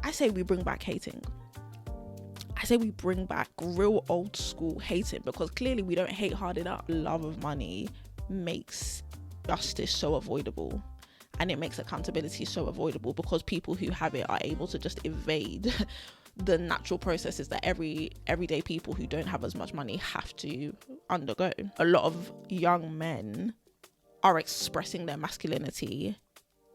I say we bring back hating. I say we bring back real old school hating, because clearly we don't hate hard enough. Love of money makes justice so avoidable, and it makes accountability so avoidable, because people who have it are able to just evade the natural processes that everyday people who don't have as much money have to undergo. A lot of young men are expressing their masculinity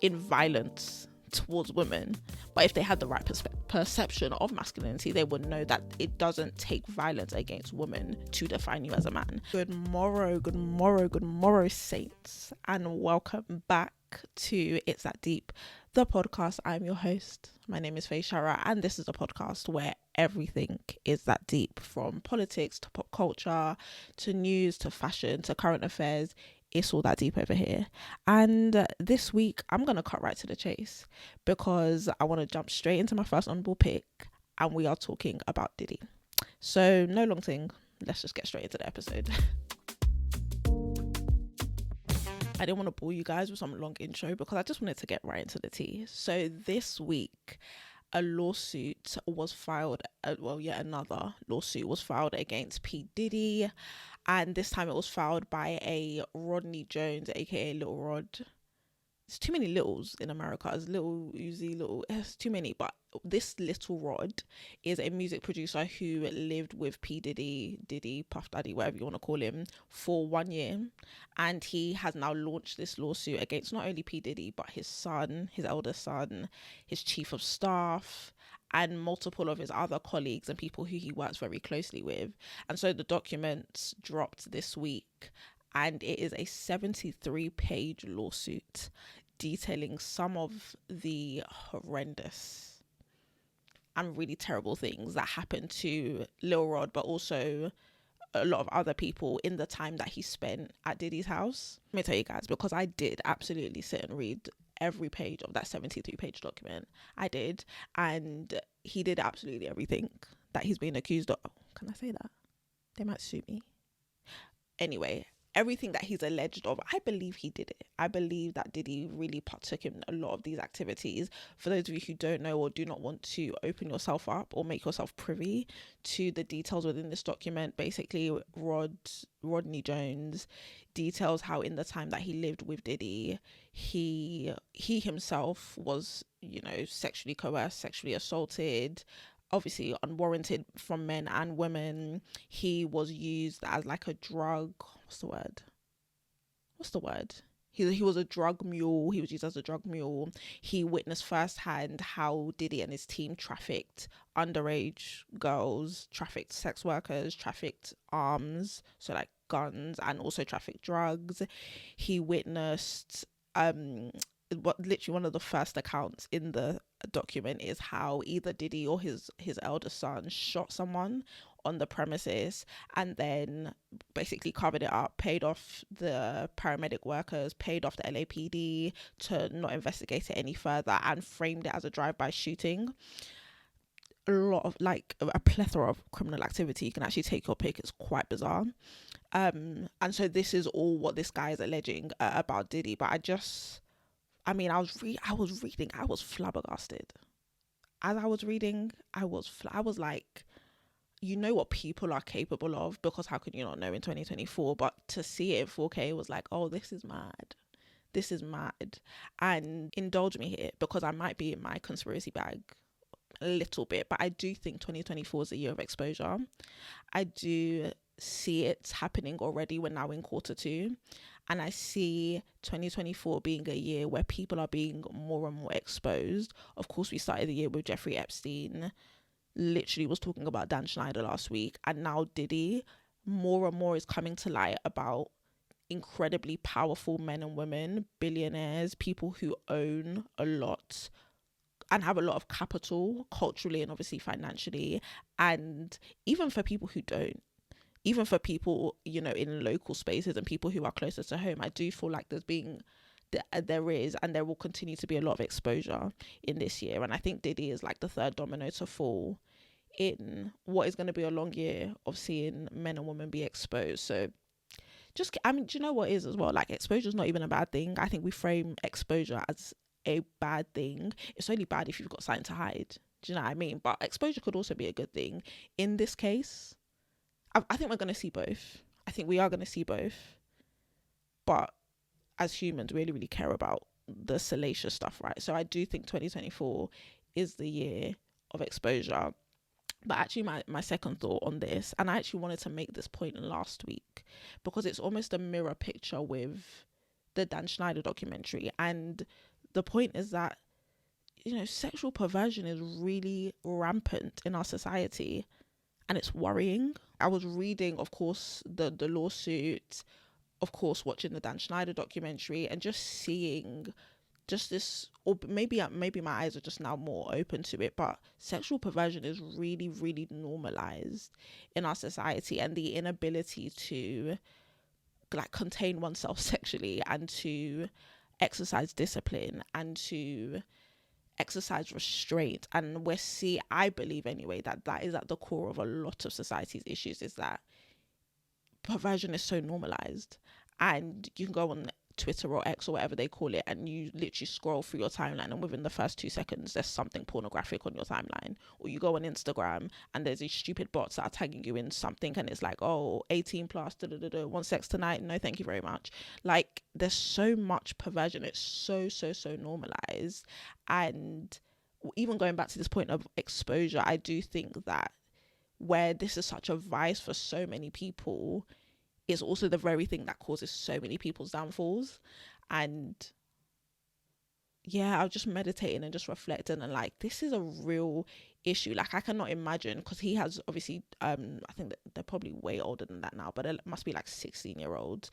in violence towards women, but if they had the right perception of masculinity, they would know that it doesn't take violence against women to define you as a man. Good morrow, saints, and welcome back to It's That Deep, the podcast. I'm your host. My name is Feyisara, and this is a podcast where everything is that deep, from politics to pop culture to news to fashion to current affairs. It's all that deep over here. And this week I'm gonna cut right to the chase, because I want to jump straight into my first honorable pick, and we are talking about Diddy. So no long thing, let's just get straight into the episode. I didn't want to bore you guys with some long intro, because I just wanted to get right into the tea. So this week, a lawsuit was filed, yet another lawsuit was filed against P. Diddy, and this time it was filed by a Rodney Jones, aka Lil Rod. There's too many littles in America. As Lil Uzi, it's too many. But this Little Rod is a music producer who lived with P. Diddy, Puff Daddy, whatever you want to call him, for 1 year. And he has now launched this lawsuit against not only P. Diddy, but his son, his eldest son, his chief of staff, and multiple of his other colleagues and people who he works very closely with. And so the documents dropped this week, and it is a 73-page lawsuit detailing some of the horrendous and really terrible things that happened to Lil Rod, but also a lot of other people in the time that he spent at Diddy's house. Let me tell you guys, because I did absolutely sit and read every page of that 73-page document. I did, and he did absolutely everything that he's being accused of. Can I say that? They might sue me. Anyway, everything that he's alleged of, I believe he did it. I believe that Diddy really partook in a lot of these activities. For those of you who don't know or do not want to open yourself up or make yourself privy to the details within this document, basically Rodney Jones details how in the time that he lived with Diddy, he himself was, sexually coerced, sexually assaulted, obviously unwarranted, from men and women. He was used as like a drug. What's the word? He was a drug mule. He was used as a drug mule. He witnessed firsthand how Diddy and his team trafficked underage girls, trafficked sex workers, trafficked arms, so like guns, and also trafficked drugs. He witnessed literally one of the first accounts in the document is how either Diddy or his eldest son shot someone on the premises, and then basically covered it up, paid off the paramedic workers, paid off the LAPD to not investigate it any further, and framed it as a drive-by shooting. A lot of, like, a plethora of criminal activity. You can actually take your pick. It's quite bizarre. And so this is all what this guy is alleging about Diddy. But I was reading, I was flabbergasted. As I was reading, I was like, you know what people are capable of, because how could you not know in 2024? But to see it in 4K was like, oh, this is mad. And indulge me here, because I might be in my conspiracy bag a little bit, but I do think 2024 is a year of exposure. I do see it happening already. We're now in Q2, and I see 2024 being a year where people are being more and more exposed. Of course, we started the year with Jeffrey Epstein, literally was talking about Dan Schneider last week, and now Diddy. More and more is coming to light about incredibly powerful men and women, billionaires, people who own a lot and have a lot of capital culturally and obviously financially. And even for people who don't, even for people, in local spaces and people who are closer to home, I do feel like there is and there will continue to be a lot of exposure in this year. And I think Diddy is like the third domino to fall in what is going to be a long year of seeing men and women be exposed. So do you know what is as well? Like, exposure is not even a bad thing. I think we frame exposure as a bad thing. It's only bad if you've got something to hide. Do you know what I mean? But exposure could also be a good thing. In this case, I think we're going to see both. I think we are going to see both. But as humans, we really, really care about the salacious stuff, right? So I do think 2024 is the year of exposure. But actually, my second thought on this, and I actually wanted to make this point last week, because it's almost a mirror picture with the Dan Schneider documentary. And the point is that, you know, sexual perversion is really rampant in our society, and it's worrying. I was reading, of course, the lawsuit, of course, watching the Dan Schneider documentary, and just seeing just this, or maybe my eyes are just now more open to it, but sexual perversion is really, really normalized in our society, and the inability to like contain oneself sexually and to exercise discipline and to exercise restraint. And I believe anyway that is at the core of a lot of society's issues, is that perversion is so normalized. And you can go on Twitter or X or whatever they call it, and you literally scroll through your timeline, and within the first 2 seconds there's something pornographic on your timeline. Or you go on Instagram and there's these stupid bots that are tagging you in something, and it's like, oh, 18 plus, want sex tonight, no thank you very much. Like, there's so much perversion. It's so normalized. And even going back to this point of exposure, I do think that where this is such a vice for so many people, is also the very thing that causes so many people's downfalls. And yeah, I was just meditating and just reflecting, and like, this is a real issue. Like, I cannot imagine, because he has obviously I think that they're probably way older than that now, but it must be like 16-year-olds,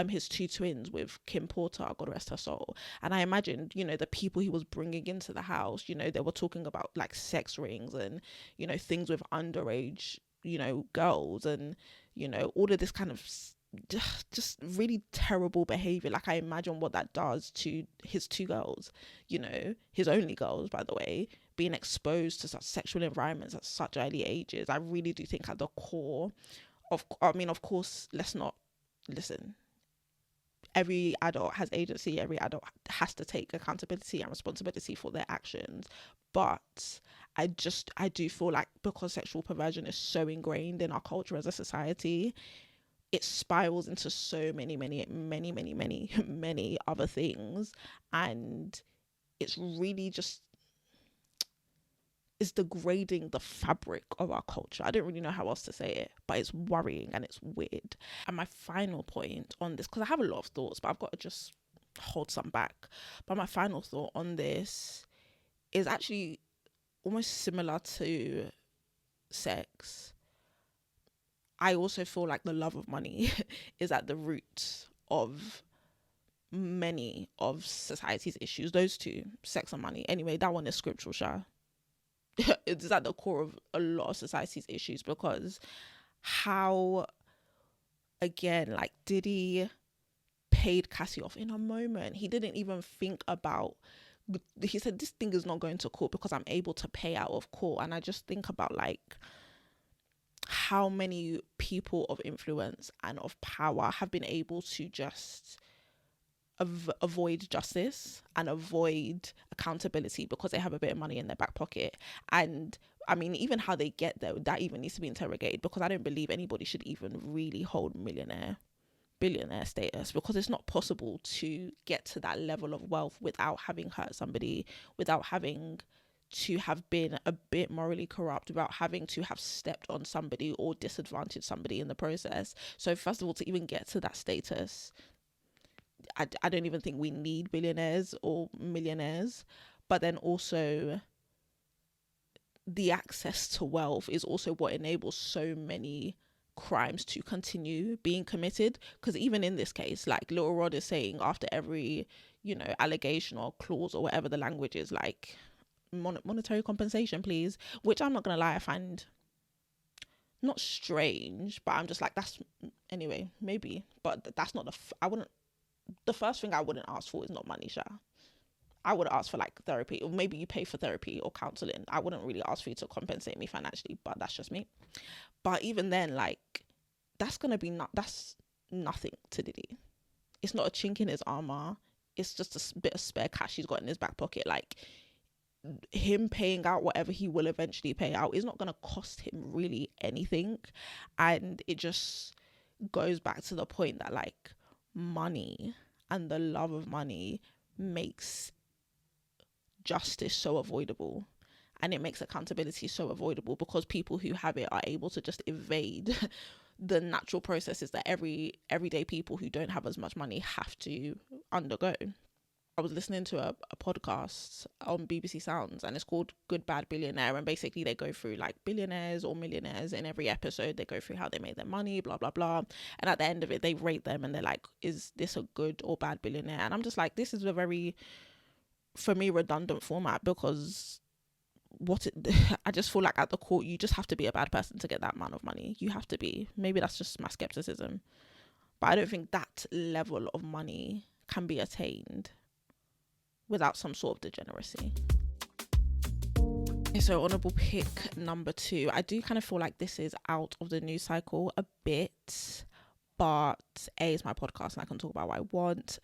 his 2 twins with Kim Porter, God rest her soul. And I imagined, you know, the people he was bringing into the house, you know, they were talking about like sex rings and, you know, things with underage, you know, girls, and, you know, all of this kind of just really terrible behavior. Like, I imagine what that does to his 2 girls, you know, his only girls, by the way, being exposed to such sexual environments at such early ages. I really do think at the core of, I mean, of course, let's not, listen, every adult has agency, every adult has to take accountability and responsibility for their actions. But I do feel like, because sexual perversion is so ingrained in our culture as a society, it spirals into so many other things. And it's really just, it's degrading the fabric of our culture. I don't really know how else to say it, but it's worrying and it's weird. And my final point on this, because I have a lot of thoughts, but I've got to just hold some back. But my final thought on this is actually almost similar to sex. I also feel like the love of money is at the root of many of society's issues. Those two, sex and money. Anyway, that one is scriptural, Sha. It's at the core of a lot of society's issues, because how, again, like, Diddy paid Cassie off in a moment. He didn't even think about, he said, this thing is not going to court because I'm able to pay out of court. And I just think about, like, how many people of influence and of power have been able to just avoid justice and avoid accountability because they have a bit of money in their back pocket. And I mean, even how they get there, that even needs to be interrogated, because I don't believe anybody should even really hold billionaire status, because it's not possible to get to that level of wealth without having hurt somebody, without having to have been a bit morally corrupt, without having to have stepped on somebody or disadvantaged somebody in the process. So first of all, to even get to that status, I don't even think we need billionaires or millionaires. But then also, the access to wealth is also what enables so many crimes to continue being committed. Because even in this case, like, Lil Rod is saying, after every, you know, allegation or clause or whatever the language is, like, monetary compensation please, which I'm not gonna lie, I find not strange, but I'm just like, that's, anyway, maybe, but that's not the first thing I wouldn't ask for is not money, Sha. I would ask for like therapy, or maybe you pay for therapy or counseling. I wouldn't really ask for you to compensate me financially, but that's just me. But even then, like, that's that's nothing to Diddy. It's not a chink in his armor. It's just a bit of spare cash he's got in his back pocket. Like, him paying out whatever he will eventually pay out is not going to cost him really anything. And it just goes back to the point that like money and the love of money makes justice so avoidable, and it makes accountability so avoidable, because people who have it are able to just evade the natural processes that everyday people who don't have as much money have to undergo. I was listening to a podcast on BBC Sounds, and it's called Good Bad Billionaire, and basically they go through like billionaires or millionaires. In every episode they go through how they made their money, blah blah blah, and at the end of it they rate them and they're like, is this a good or bad billionaire? And I'm just like, this is a very, for me, redundant format, because I just feel like at the core you just have to be a bad person to get that amount of money. You have to be. Maybe that's just my skepticism, but I don't think that level of money can be attained without some sort of degeneracy. So honorable pick number 2, I do kind of feel like this is out of the news cycle a bit, but A, it's my podcast and I can talk about what I want,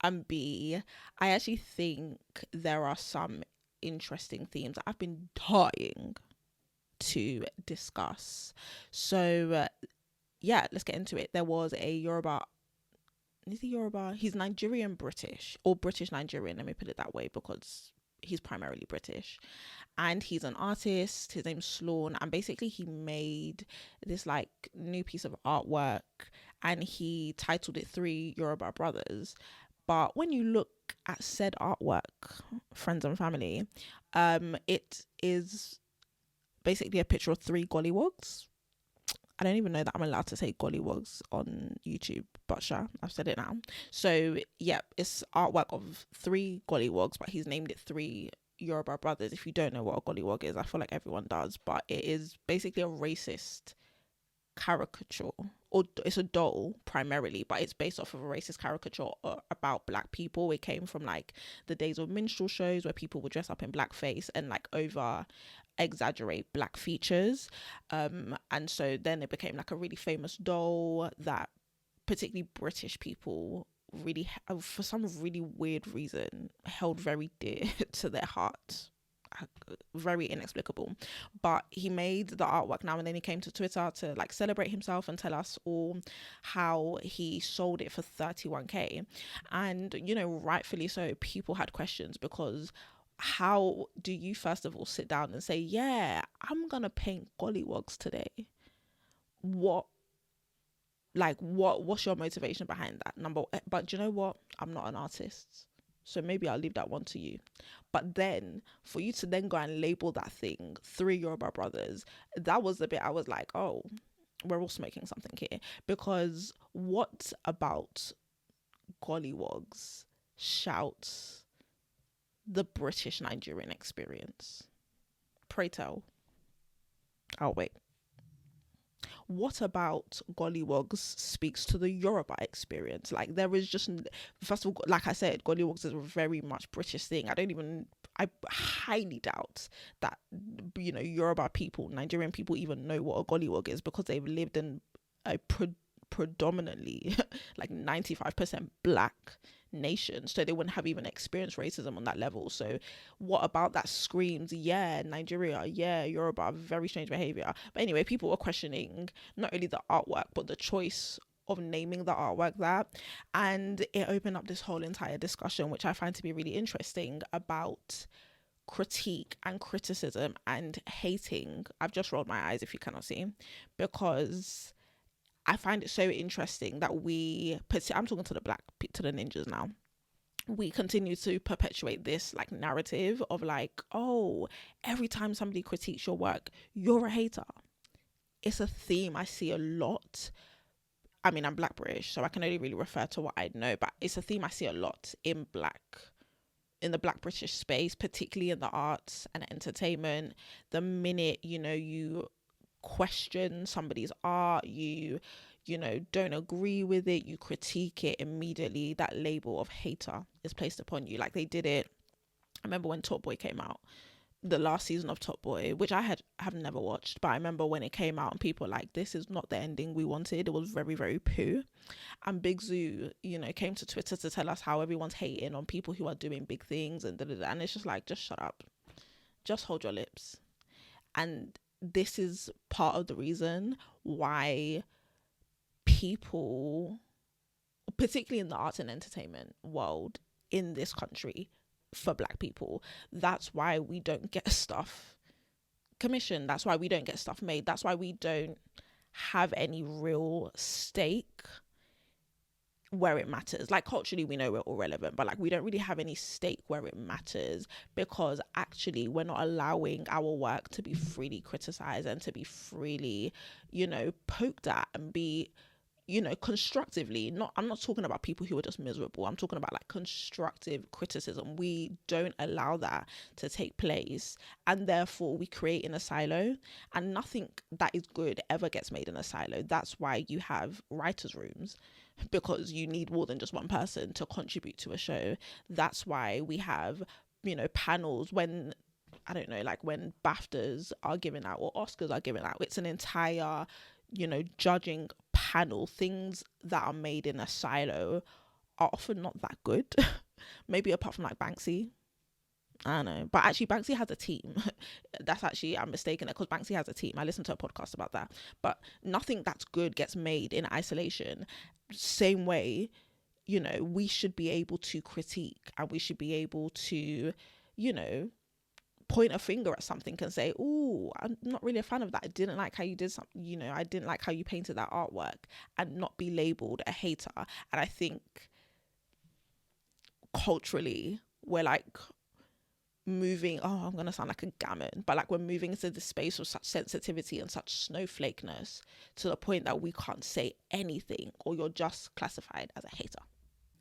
and B, I actually think there are some interesting themes that I've been dying to discuss. So yeah, let's get into it. There was a Yoruba, he's Nigerian British, or British Nigerian, let me put it that way, because he's primarily British, and he's an artist. His name's Slawn, and basically he made this like new piece of artwork and he titled it Three Yoruba Brothers. But when you look at said artwork, friends and family, it is basically a picture of 3 gollywogs. I don't even know that I'm allowed to say gollywogs on YouTube, but sure, I've said it now. So yeah, it's artwork of 3 gollywogs, but he's named it 3 Yoruba Brothers. If you don't know what a gollywog is, I feel like everyone does, but it is basically a racist caricature, or it's a doll primarily, but it's based off of a racist caricature about black people. It came from like the days of minstrel shows where people would dress up in blackface and like over exaggerate black features, and so then it became like a really famous doll that particularly British people really, for some really weird reason, held very dear to their hearts. Very inexplicable. But he made the artwork now, and then he came to Twitter to like celebrate himself and tell us all how he sold it for 31k. And you know, rightfully so, people had questions, because how do you first of all sit down and say, yeah, I'm gonna paint gollywogs today? What's your motivation behind that? But you know what, I'm not an artist, so maybe I'll leave that one to you. But then for you to then go and label that thing 3 Yoruba Brothers, that was the bit I was like, oh, we're all smoking something here. Because what about gollywogs shouts the British Nigerian experience? Pray tell. I'll wait. What about gollywogs speaks to the Yoruba experience? Like, there is just, first of all, like I said, gollywogs is a very much British thing. I highly doubt that, you know, Yoruba people, Nigerian people even know what a gollywog is, because they've lived in a predominantly like 95% black nation, so they wouldn't have even experienced racism on that level. So what about that screams, yeah, Nigeria, yeah, Yoruba, very strange behavior? But anyway, people were questioning not only the artwork but the choice of naming the artwork that, and it opened up this whole entire discussion, which I find to be really interesting, about critique and criticism and hating. I've just rolled my eyes if you cannot see, because I find it so interesting that I'm talking to the ninjas now, we continue to perpetuate this like narrative of like, oh, every time somebody critiques your work, you're a hater. It's a theme I see a lot. I mean, I'm Black British, so I can only really refer to what I know, but it's a theme I see a lot in the Black British space, particularly in the arts and entertainment. The minute, you know, you question somebody's art, you know, don't agree with it, you critique it, immediately that label of hater is placed upon you. Like they did it, I remember when Top Boy came out, the last season of Top Boy, which I have never watched, but I remember when it came out and people were like, this is not the ending we wanted. It was very, very poo. And Big Zoo, you know, came to Twitter to tell us how everyone's hating on people who are doing big things and da-da-da. And it's just like, just shut up. just hold your lips. And this is part of the reason why people, particularly in the arts and entertainment world in this country, for Black people, that's why we don't get stuff commissioned. That's why we don't get stuff made. That's why we don't have any real stake where it matters. Like, culturally, we know we're all relevant, but like, we don't really have any stake where it matters, because actually we're not allowing our work to be freely criticized and to be freely, you know, poked at and be, you know, constructively. I'm not talking about people who are just miserable. I'm talking about like constructive criticism. We don't allow that to take place, and therefore we create in a silo, and nothing that is good ever gets made in a silo. That's why you have writers' rooms, because you need more than just one person to contribute to a show. That's why we have, you know, panels when, I don't know, like when BAFTAs are given out or Oscars are given out. It's an entire, you know, judging panel. Things that are made in a silo are often not that good. Maybe apart from like Banksy. I don't know. But actually Banksy has a team. That's actually, I'm mistaken, because Banksy has a team. I listened to a podcast about that. But nothing that's good gets made in isolation. Same way, you know, we should be able to critique, and we should be able to, you know, point a finger at something and say, oh, I'm not really a fan of that. I didn't like how you did something, you know, I didn't like how you painted that artwork, and not be labeled a hater. And I think culturally we're like moving, I'm gonna sound like a gammon, but like we're moving into the space of such sensitivity and such snowflakeness, to the point that we can't say anything, or you're just classified as a hater.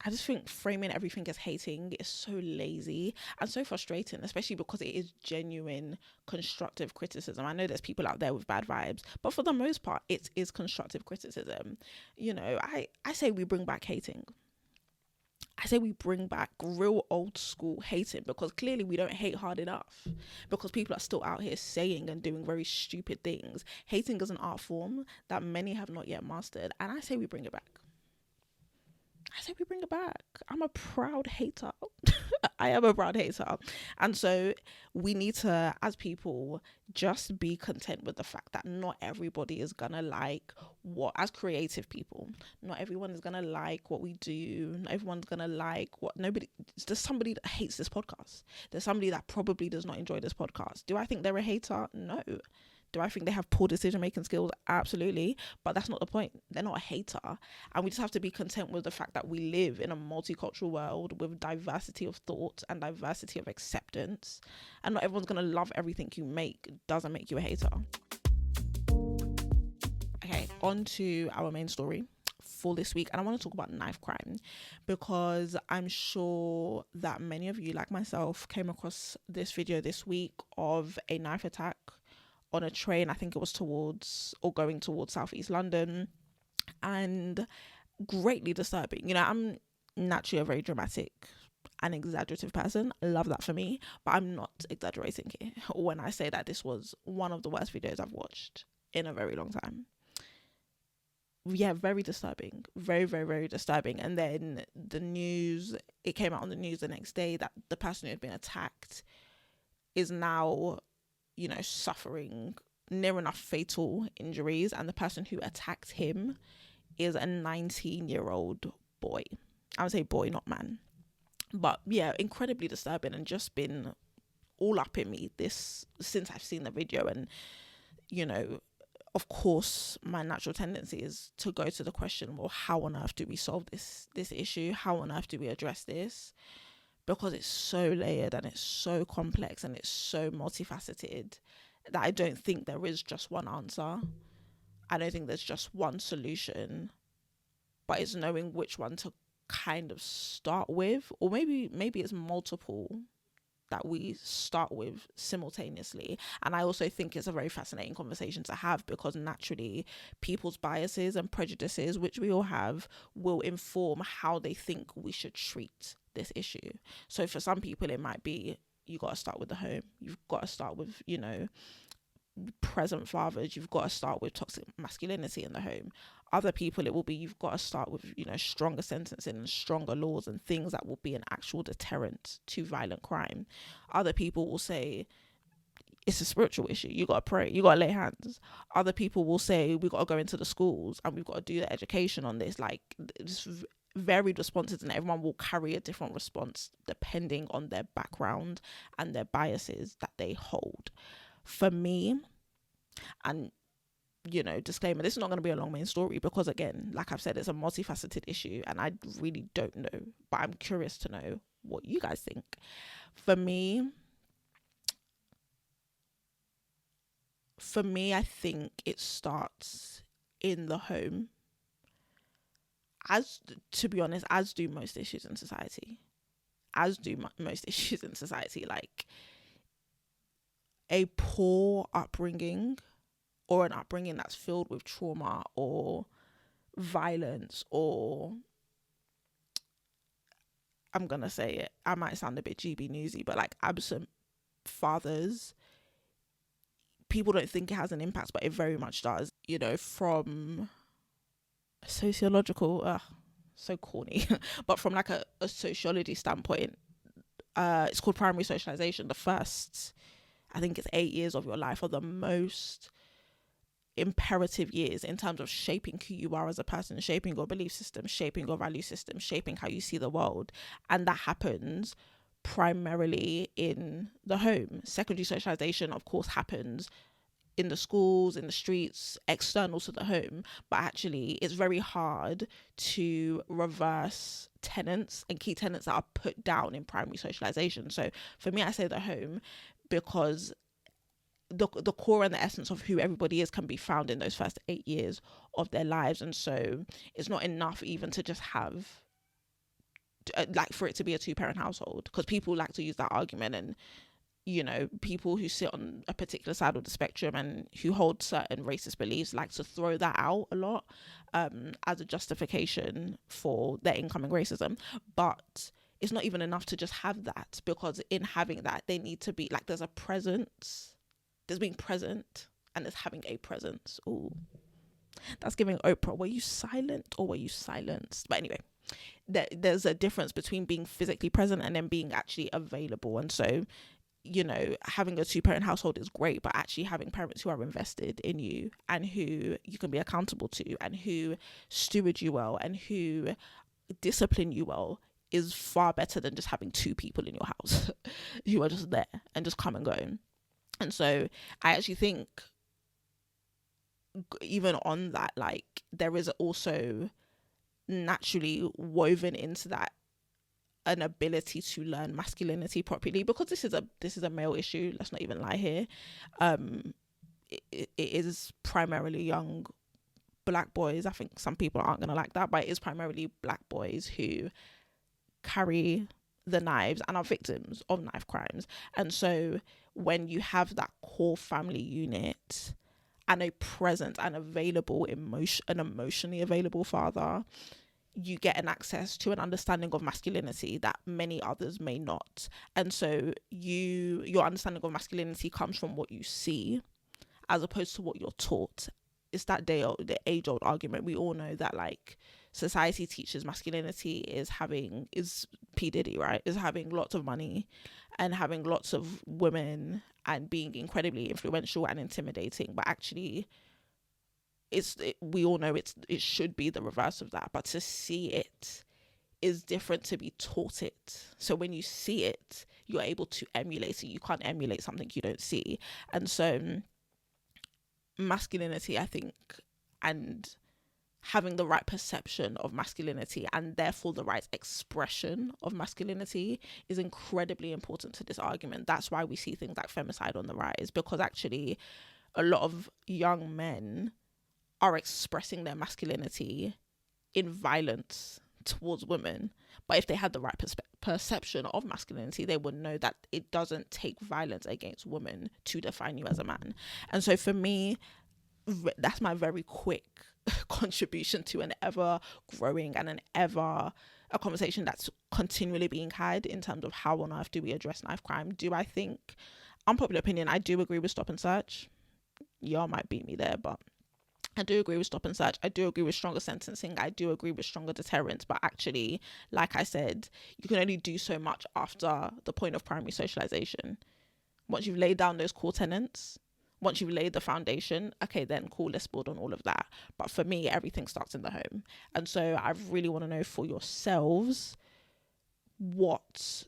I just think framing everything as hating is so lazy and so frustrating, especially because it is genuine constructive criticism. I know there's people out there with bad vibes, but for the most part, it is constructive criticism. You know, I say we bring back hating. I say we bring back real old school hating, because clearly we don't hate hard enough, because people are still out here saying and doing very stupid things. Hating is an art form that many have not yet mastered, and I say we bring it back. I'm a proud hater. I am a proud hater. And so we need to, as people, just be content with the fact that not everybody is gonna like what, as creative people, not everyone is gonna like what we do. Not everyone's gonna like what, there's somebody that hates this podcast. There's somebody that probably does not enjoy this podcast. Do I think they're a hater? No. Do I think they have poor decision making skills? Absolutely. But that's not the point. They're not a hater. And we just have to be content with the fact that we live in a multicultural world with diversity of thought and diversity of acceptance. And not everyone's going to love everything you make. It doesn't make you a hater. Okay, on to our main story for this week. And I want to talk about knife crime, because I'm sure that many of you, like myself, came across this video this week of a knife attack on a train. I think it was going towards Southeast London, and greatly disturbing. You know, I'm naturally a very dramatic and exaggerative person. I love that for me, but I'm not exaggerating here when I say that this was one of the worst videos I've watched in a very long time. Yeah, very disturbing. Very, very, very disturbing. And then it came out on the news the next day that the person who had been attacked is now, you know, suffering near enough fatal injuries, and the person who attacked him is a 19-year-old boy. I would say boy, not man. But yeah, incredibly disturbing, and just been all up in me since I've seen the video. And, you know, of course, my natural tendency is to go to the question, well, how on earth do we solve this issue? How on earth do we address this? Because it's so layered and it's so complex and it's so multifaceted that I don't think there is just one answer. I don't think there's just one solution, but it's knowing which one to kind of start with, or maybe it's multiple that we start with simultaneously. And I also think it's a very fascinating conversation to have, because naturally people's biases and prejudices, which we all have, will inform how they think we should treat this issue. So for some people it might be, you got to start with the home, you've got to start with, you know, present fathers, you've got to start with toxic masculinity in the home. Other people, it will be, you've got to start with, you know, stronger sentencing and stronger laws and things that will be an actual deterrent to violent crime. Other people will say, it's a spiritual issue. You got to pray, you got to lay hands. Other people will say we got to go into the schools and we've got to do the education on this. Like, it's varied responses, and everyone will carry a different response depending on their background and their biases that they hold. For me, and disclaimer, this is not going to be a long main story because, again, like I've said, it's a multifaceted issue and I really don't know, but I'm curious to know what you guys think. For me, I think it starts in the home, to be honest, as do most issues in society. Like, a poor upbringing, or an upbringing that's filled with trauma or violence, or, I'm gonna say it, I might sound a bit GB newsy, but like absent fathers, people don't think it has an impact, but it very much does. From sociological, so corny, but from like a sociology standpoint, it's called primary socialization. The first, I think it's 8 years of your life are the most imperative years in terms of shaping who you are as a person, shaping your belief system, shaping your value system, shaping how you see the world. And that happens primarily in the home. Secondary socialization, of course, happens in the schools, in the streets, external to the home, but actually it's very hard to reverse tenets and key tenets that are put down in primary socialization. So for me, I say the home because the core and the essence of who everybody is can be found in those first 8 years of their lives. And so it's not enough even to just have like for it to be a 2-parent household, because people like to use that argument, and people who sit on a particular side of the spectrum and who hold certain racist beliefs like to throw that out a lot as a justification for their incoming racism. But it's not even enough to just have that, because in having that, they need to be like, there's a presence, there's being present, and there's having a presence. Ooh, that's giving Oprah. Were you silent or were you silenced? But anyway, there's a difference between being physically present and then being actually available. And so having a 2-parent household is great, but actually having parents who are invested in you and who you can be accountable to and who steward you well and who discipline you well is far better than just having 2 people in your house who are just there and just come and go. And so I actually think, even on that, like, there is also naturally woven into that an ability to learn masculinity properly, because this is a male issue. Let's not even lie here. It is primarily young black boys. I think some people aren't gonna like that, but it is primarily black boys who carry the knives and are victims of knife crimes. And so when you have that core family unit and a present and emotionally available father, you get an access to an understanding of masculinity that many others may not. And so your understanding of masculinity comes from what you see as opposed to what you're taught. It's that the age-old argument. We all know that, like, society teaches masculinity is P. Diddy, right? Is having lots of money and having lots of women and being incredibly influential and intimidating. But actually, we all know it should be the reverse of that, but to see it is different to be taught it. So when you see it, you're able to emulate it. You can't emulate something you don't see. And so masculinity, I think, and having the right perception of masculinity and therefore the right expression of masculinity is incredibly important to this argument. That's why we see things like femicide on the rise, because actually a lot of young men are expressing their masculinity in violence towards women. But if they had the right perception of masculinity, they would know that it doesn't take violence against women to define you as a man. And so for me, that's my very quick contribution to an ever growing and a conversation that's continually being had in terms of how on earth do we address knife crime. Do I think, unpopular opinion, I do agree with stop and search. Y'all might beat me there, but I do agree with stop and search. I do agree with stronger sentencing. I do agree with stronger deterrence. But actually, like I said, you can only do so much after the point of primary socialization. Once you've laid down those core tenets, once you've laid the foundation, okay, then cool, let's build on all of that. But for me, everything starts in the home. And so I really want to know for yourselves, what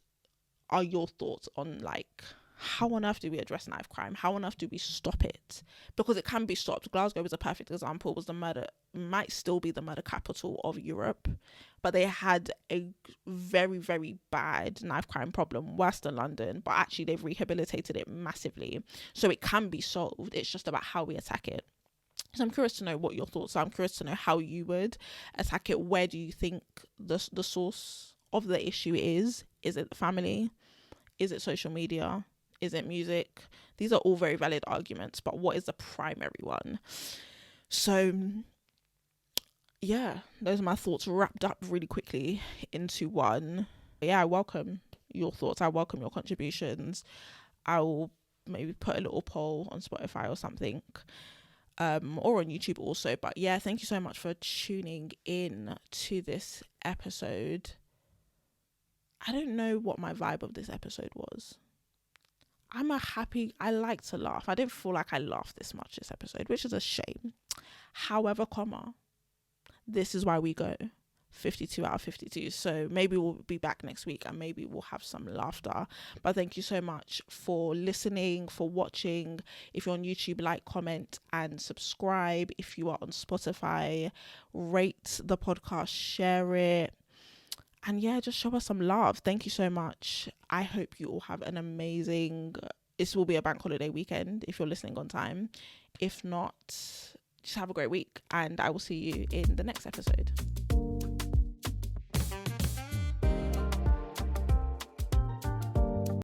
are your thoughts on, like, how on earth do we address knife crime? How on earth do we stop it? Because it can be stopped. Glasgow is a perfect example. Was the murder, might still be the murder capital of Europe, but they had a very, very bad knife crime problem, worse than London, but actually they've rehabilitated it massively. So it can be solved. It's just about how we attack it. So I'm curious to know what your thoughts are. I'm curious to know how you would attack it. Where do you think the source of the issue is? Is it the family? Is it social media? Is it music? These are all very valid arguments, but what is the primary one? So yeah, those are my thoughts wrapped up really quickly into one. Yeah, I welcome your thoughts. I welcome your contributions. I will maybe put a little poll on Spotify or something, or on YouTube also. But yeah, thank you so much for tuning in to this episode. I don't know what my vibe of this episode was. I like to laugh. I didn't feel like I laughed this much this episode, which is a shame. However, this is why we go 52 out of 52. So maybe we'll be back next week and maybe we'll have some laughter. But thank you so much for listening, for watching. If you're on YouTube, like, comment and subscribe. If you are on Spotify, rate the podcast, share it. And yeah, just show us some love. Thank you so much. I hope you all have an amazing, this will be a bank holiday weekend if you're listening on time. If not, just have a great week and I will see you in the next episode.